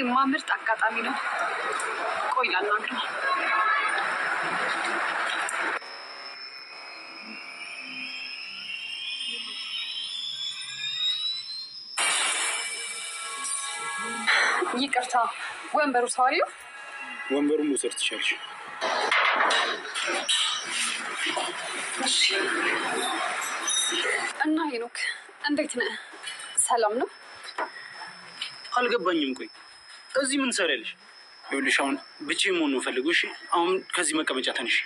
ማምርጥ አጋጣሚ ነው። ቆይ ላናግረው። ይቅርታ ወንበሩ ሰዋሪው ወንበሩን መውሰድ ትችያለሽ። እሺ እና ሄኖክ እንዴት ነህ? ሰላም ነው? አልገባኝም። ቆይ እዚህ ምን ሰራለሽ? ይኸውልሽ አሁን ብቻዬን መሆን ነው ፈልገው። እሺ አሁን ከዚህ መቀመጫ ተነሽ።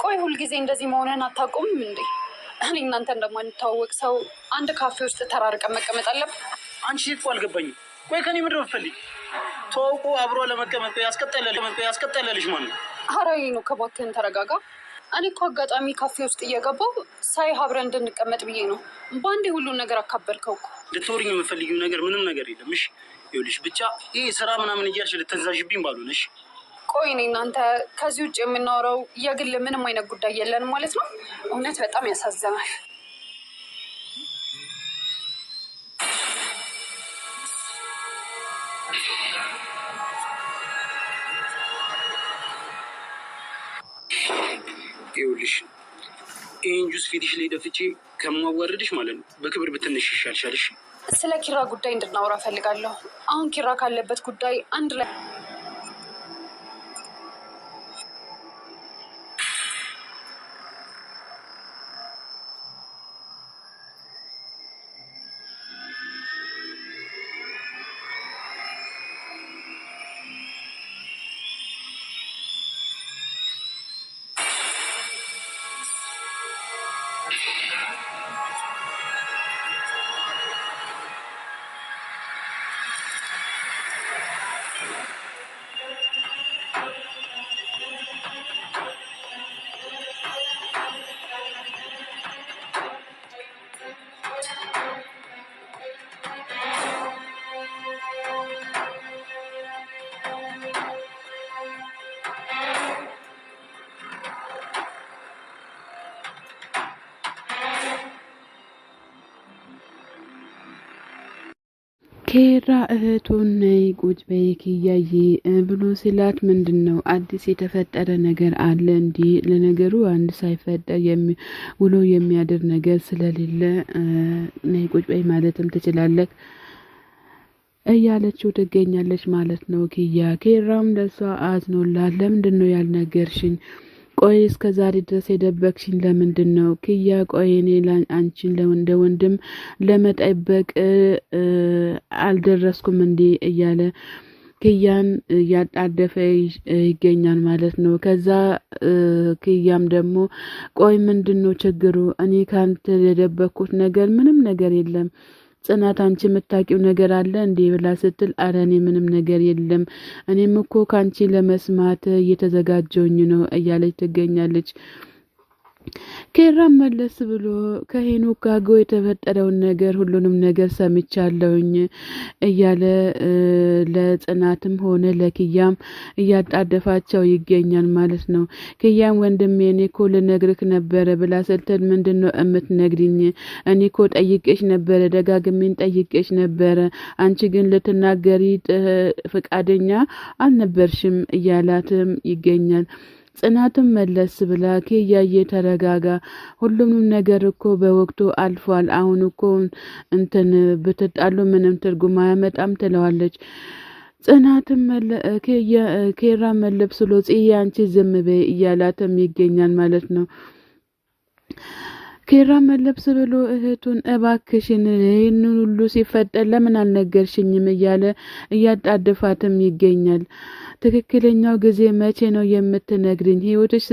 ቆይ ሁልጊዜ እንደዚህ መሆንህን አታውቁም እንዴ? እኔ እናንተ እንደማንተዋወቅ ሰው አንድ ካፌ ውስጥ ተራርቀን መቀመጥ አለብን? አንቺ እኮ አልገባኝም። ቆይ ከኔ ምንድን ነው የምትፈልጊው? ተዋውቆ አብሮ ለመቀመጥ ያስቀጠለልሽ ማን ነው? ኧረ ሄኖክ እባክህን ተረጋጋ። እኔ እኮ አጋጣሚ ካፌ ውስጥ እየገባሁ ሳይ አብረን እንድንቀመጥ ብዬ ነው። በአንዴ ሁሉን ነገር አካበድከው እኮ። ልትወሪኝ የምፈልጊው ነገር ምንም ነገር የለም። እሺ ይኸውልሽ ብቻ ይሄ ስራ ምናምን እያልሽ ልትንዛዥብኝ ባልሆነሽ። ቆይ እኔ እናንተ ከዚህ ውጭ የምናወራው የግል ምንም አይነት ጉዳይ የለንም ማለት ነው? እውነት በጣም ያሳዝናል። ይኸውልሽ ይሄን ጁስ ፊትሽ ላይ ደፍቼ ከማዋረድሽ ማለት ነው በክብር ብትነሽ ይሻልሻል። እሺ ስለ ኪራ ጉዳይ እንድናወራ ፈልጋለሁ። አሁን ኪራ ካለበት ጉዳይ አንድ ላይ ኬራ እህቱን ነይ ቁጭ በይ ኪያዬ ብሎ ሲላት ምንድነው አዲስ የተፈጠረ ነገር አለ እንዴ? ለነገሩ አንድ ሳይፈጠር ውሎ የሚያድር ነገር ስለሌለ ነይ ቁጭ በይ ማለትም ትችላለህ እያለችው ትገኛለች ማለት ነው ኪያ። ኬራም ለሷ አዝኖላት ለምንድነው ያልነገርሽኝ? ቆይ እስከ ዛሬ ድረስ የደበቅሽኝ ለምንድን ነው ኪያ? ቆይ እኔ አንቺን እንደ ወንድም ለመጠበቅ አልደረስኩም እንዴ? እያለ ኪያን እያጣደፈ ይገኛል ማለት ነው። ከዛ ኪያም ደግሞ ቆይ ምንድን ነው ችግሩ? እኔ ካንተ የደበቅኩት ነገር ምንም ነገር የለም ጽናት አንቺ የምታውቂው ነገር አለ እንዴ ብላ ስትል አረ እኔ ምንም ነገር የለም እኔም እኮ ካንቺ ለመስማት እየተዘጋጀውኝ ነው እያለች ትገኛለች። ኬራም መለስ ብሎ ከሄኖክ ጋር የተፈጠረውን ነገር ሁሉንም ነገር ሰምቻለሁኝ እያለ ለጽናትም ሆነ ለኪያም እያጣደፋቸው ይገኛል ማለት ነው። ኪያም ወንድሜ እኔ እኮ ልነግርህ ነበረ ብላ ስትል ምንድነው እምትነግሪኝ? እኔ እኮ ጠይቄሽ ነበረ፣ ደጋግሜን ጠይቄሽ ነበረ፣ አንቺ ግን ልትናገሪ ፈቃደኛ አልነበርሽም እያላትም ይገኛል። ጽናትም መለስ ብላ ኪያዬ ተረጋጋ፣ ሁሉንም ነገር እኮ በወቅቱ አልፏል፣ አሁን እኮ ብትጣሉ ምንም ትርጉም አያመጣም ትለዋለች። ጽናትም ኬራ መለስ ብሎ ጽዬ አንቺ ዝም በይ እያላትም ይገኛል ማለት ነው። ኬራ መለስ ብሎ እህቱን እባክሽን ይህንን ሁሉ ሲፈጠር ለምን አልነገርሽኝም እያለ እያጣደፋትም ይገኛል። ትክክለኛው ጊዜ መቼ ነው የምትነግሪኝ? ህይወትሽ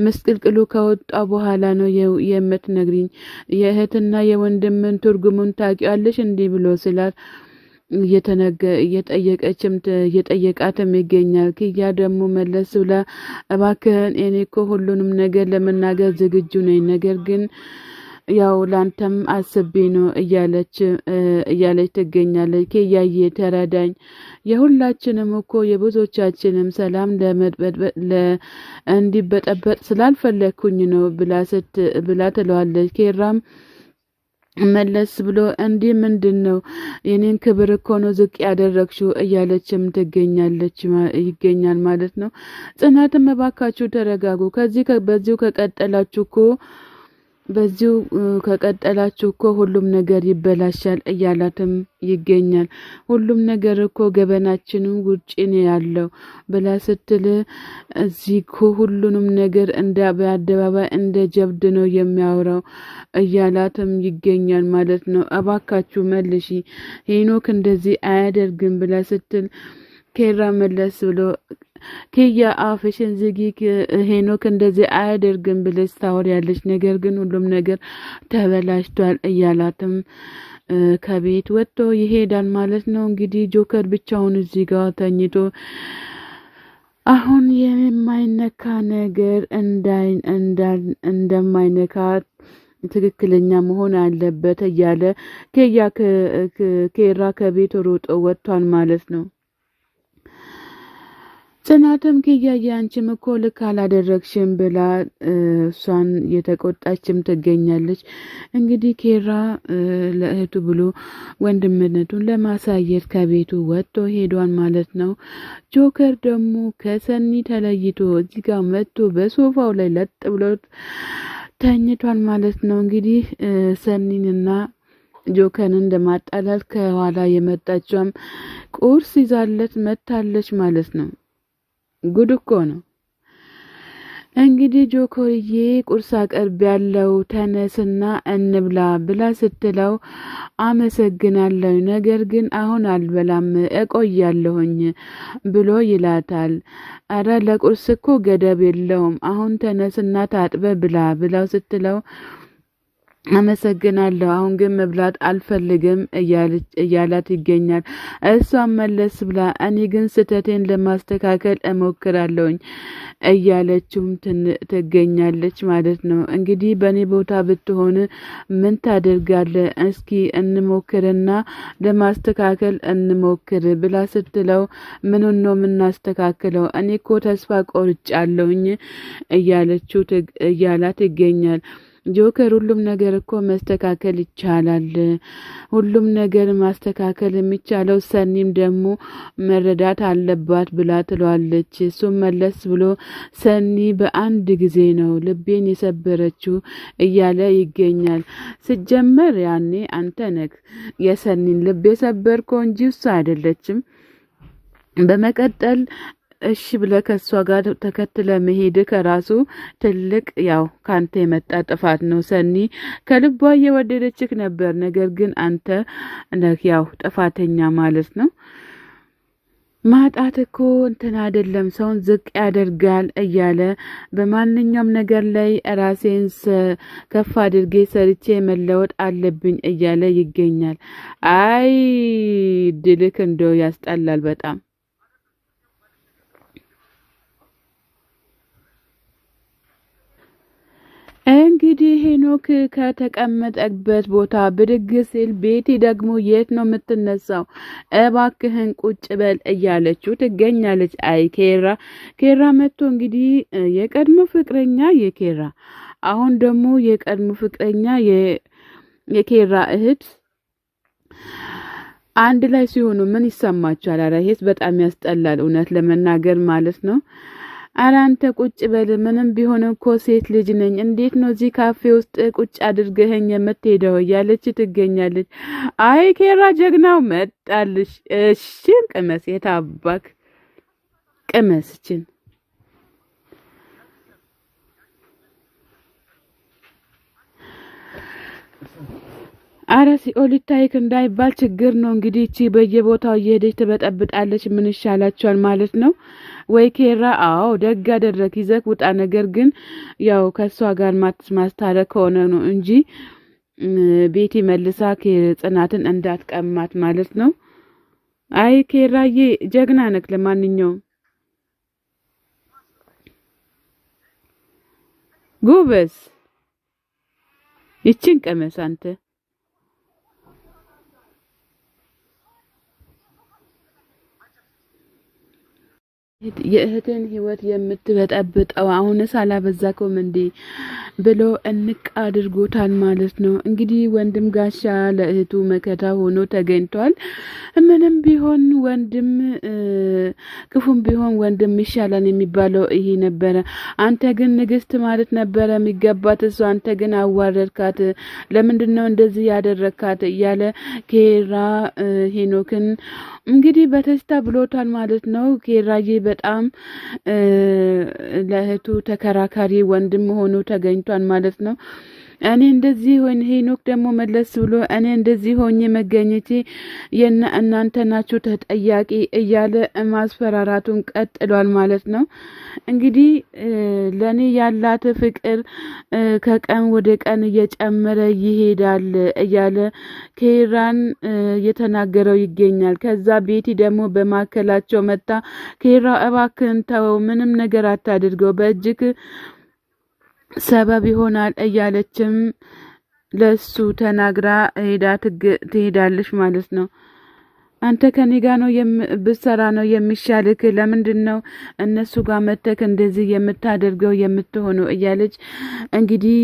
መስቅልቅሉ ከወጣ በኋላ ነው የምትነግሪኝ? የእህትና የወንድምን ትርጉሙን ታውቂያለሽ እንዲህ ብሎ ስላት እየጠየቃትም ይገኛል። ኪያ ደግሞ መለስ ብላ እባክህን እኔ እኮ ሁሉንም ነገር ለመናገር ዝግጁ ነኝ፣ ነገር ግን ያው ላንተም አስቤ ነው እያለች ትገኛለች። ኪያዬ ተረዳኝ፣ የሁላችንም እኮ የብዙዎቻችንም ሰላም እንዲበጠበጥ ስላልፈለኩኝ ነው ብላ ትለዋለች። ኬራም መለስ ብሎ እንዲህ ምንድነው የኔን ክብር እኮ ነው ዝቅ ያደረግሽው እያለችም ይገኛል ማለት ነው። ጽናትም እባካችሁ ተረጋጉ፣ በዚሁ እኮ ሁሉም ነገር ይበላሻል እያላትም ይገኛል። ሁሉም ነገር እኮ ገበናችንም ውጪ ነው ያለው ብላ ስትል እዚህ እኮ ሁሉንም ነገር በአደባባይ እንደ ጀብድ ነው የሚያወራው እያላትም ይገኛል ማለት ነው። እባካችሁ መልሺ፣ ሄኖክ እንደዚህ አያደርግም ብላ ስትል ኬራ መለስ ብሎ ኪያ አፍሽን ዝጊ፣ ሄኖክ እንደዚህ አያደርግም ብለሽ ታወሪያለሽ፣ ነገር ግን ሁሉም ነገር ተበላሽቷል እያላትም ከቤት ወጥቶ ይሄዳል ማለት ነው። እንግዲህ ጆከር ብቻውን እዚህ ጋር ተኝቶ አሁን የማይነካ ነገር እንደማይነካ ትክክለኛ መሆን አለበት እያለ ኬራ ከቤት ሮጦ ወጥቷል ማለት ነው። ጽናትም ኪያዬ አንቺም እኮ ልክ አላደረግሽም ብላ እሷን የተቆጣችም ትገኛለች። እንግዲህ ኬራ ለእህቱ ብሎ ወንድምነቱን ለማሳየት ከቤቱ ወጥቶ ሄዷል ማለት ነው። ጆከር ደግሞ ከሰኒ ተለይቶ እዚህ ጋር መጥቶ በሶፋው ላይ ለጥ ብሎ ተኝቷል ማለት ነው። እንግዲህ ሰኒንና ጆከርን እንደማጣላት ከኋላ የመጣችም ቁርስ ይዛለት መታለች ማለት ነው። ጉድ እኮ ነው። እንግዲህ ጆከርዬ ቁርስ አቀርብ ያለው ተነስና እንብላ ብላ ስትለው አመሰግናለሁ፣ ነገር ግን አሁን አልበላም እቆያለሁኝ ብሎ ይላታል። አረ ለቁርስ እኮ ገደብ የለውም፣ አሁን ተነስና ታጥበ ብላ ብላው ስትለው አመሰግናለሁ፣ አሁን ግን መብላት አልፈልግም እያላት ይገኛል። እሷም መለስ ብላ እኔ ግን ስተቴን ለማስተካከል እሞክራለሁኝ እያለችውም ትገኛለች ማለት ነው። እንግዲህ በእኔ ቦታ ብትሆን ምን ታደርጋለህ? እስኪ እንሞክርና ለማስተካከል እንሞክር ብላ ስትለው ምኑን ነው የምናስተካክለው? እኔ እኮ ተስፋ ቆርጫለሁኝ እያላት ይገኛል። ጆከር ሁሉም ነገር እኮ መስተካከል ይቻላል፣ ሁሉም ነገር ማስተካከል የሚቻለው ሰኒም ደግሞ መረዳት አለባት ብላ ትለዋለች። እሱም መለስ ብሎ ሰኒ በአንድ ጊዜ ነው ልቤን የሰበረችው እያለ ይገኛል። ሲጀመር ያኔ አንተ ነህ የሰኒን ልብ የሰበርከው እንጂ እሷ አይደለችም። በመቀጠል እሺ ብለ ከሷ ጋር ተከትለ መሄድ ከራሱ ትልቅ ያው ካንተ የመጣ ጥፋት ነው። ሰኒ ከልቧ እየወደደችክ ነበር፣ ነገር ግን አንተ ነህ ያው ጥፋተኛ ማለት ነው። ማጣት እኮ እንትን አይደለም ሰውን ዝቅ ያደርጋል እያለ በማንኛውም ነገር ላይ ራሴን ከፍ አድርጌ ሰርቼ መለወጥ አለብኝ እያለ ይገኛል። አይ ድልክ እንደው ያስጠላል በጣም። እንግዲህ ሄኖክ ከተቀመጠበት ቦታ ብድግ ሲል ቤቲ ደግሞ የት ነው የምትነሳው? እባክህን ቁጭ በል እያለችው ትገኛለች። አይ ኬራ መጥቶ እንግዲህ የቀድሞ ፍቅረኛ የኬራ አሁን ደግሞ የቀድሞ ፍቅረኛ የኬራ እህት አንድ ላይ ሲሆኑ ምን ይሰማችኋል? ኧረ ይሄስ በጣም ያስጠላል እውነት ለመናገር ማለት ነው። ኧረ አንተ ቁጭ በል፣ ምንም ቢሆን እኮ ሴት ልጅ ነኝ፣ እንዴት ነው እዚህ ካፌ ውስጥ ቁጭ አድርገኸኝ የምትሄደው እያለች ትገኛለች። አይ ኬራ ጀግናው መጣልሽ። እሺ ቅመስ፣ የታባክ ቅመስችን አረ ሲኦል ይታይክ እንዳይባል ችግር ነው እንግዲህ። እቺ በየቦታው እየሄደች ትበጠብጣለች። ምን ይሻላችኋል ማለት ነው ወይ ኬራ? አዎ ደግ አደረክ፣ ይዘክ ውጣ። ነገር ግን ያው ከሷ ጋር ማስታረቅ ከሆነ ነው እንጂ ቤቲ መልሳ ጽናትን እንዳትቀማት ማለት ነው። አይ ኬራዬ ጀግና ነክ። ለማንኛውም ጎበዝ፣ ይችን ቀመስ አንተ የእህትን ህይወት የምትበጠብጠው አሁንስ አላበዛከውም እንዴ ብሎ እንቅ አድርጎታል ማለት ነው። እንግዲህ ወንድም ጋሻ ለእህቱ መከታ ሆኖ ተገኝቷል። ምንም ቢሆን ወንድም ክፉም ቢሆን ወንድም ይሻላል የሚባለው ይሄ ነበረ። አንተ ግን ንግስት ማለት ነበረ የሚገባት እሱ፣ አንተ ግን አዋረድካት። ለምንድነው እንደዚህ ያደረካት እያለ ኬራ ሄኖክን እንግዲህ በተስታ ብሎታል ማለት ነው። ኬራዬ በጣም ለእህቱ ተከራካሪ ወንድም ሆኖ ተገኝቷል ማለት ነው። እኔ እንደዚህ ሆነ ሄኖክ ደግሞ መለስ ብሎ እኔ እንደዚህ ሆኜ መገኘቴ እናንተ ናችሁ ተጠያቂ እያለ ማስፈራራቱን ቀጥሏል ማለት ነው። እንግዲህ ለኔ ያላት ፍቅር ከቀን ወደ ቀን እየጨመረ ይሄዳል እያለ ኬራን እየተናገረው ይገኛል። ከዛ ቤቲ ደግሞ በማከላቸው መጣ። ኬራ እባክህን ተው፣ ምንም ነገር አታድርገው፣ በእጅክ ሰበብ ይሆናል እያለችም ለሱ ተናግራ ሄዳ ትሄዳለች ማለት ነው። አንተ ከኔ ጋር ነው ብትሰራ ነው የሚሻልክ፣ ለምንድነው እነሱ ጋር መተክ እንደዚህ የምታደርገው የምትሆነው እያለች እንግዲህ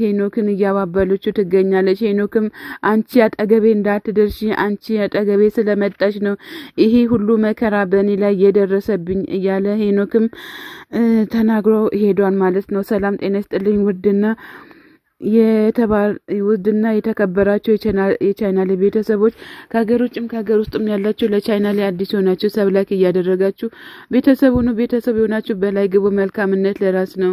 ሄኖክን እያባበለችው ትገኛለች። ሄኖክም አንቺ አጠገቤ እንዳትደርሺ፣ አንቺ አጠገቤ ስለመጣች ነው ይሄ ሁሉ መከራ በእኔ ላይ የደረሰብኝ እያለ ሄኖክም ተናግሮ ሄዷል ማለት ነው። ሰላም ጤና ይስጥልኝ ውድና የተከበራችሁ የቻናሌ ቤተሰቦች ከሀገር ውጭም ከሀገር ውስጥም ያላችሁ ለቻናሌ አዲስ ሆናችሁ ሰብስክራይብ እያደረጋችሁ ቤተሰብ የሆናችሁ በላይ ግቡ። መልካምነት ለራስ ነው።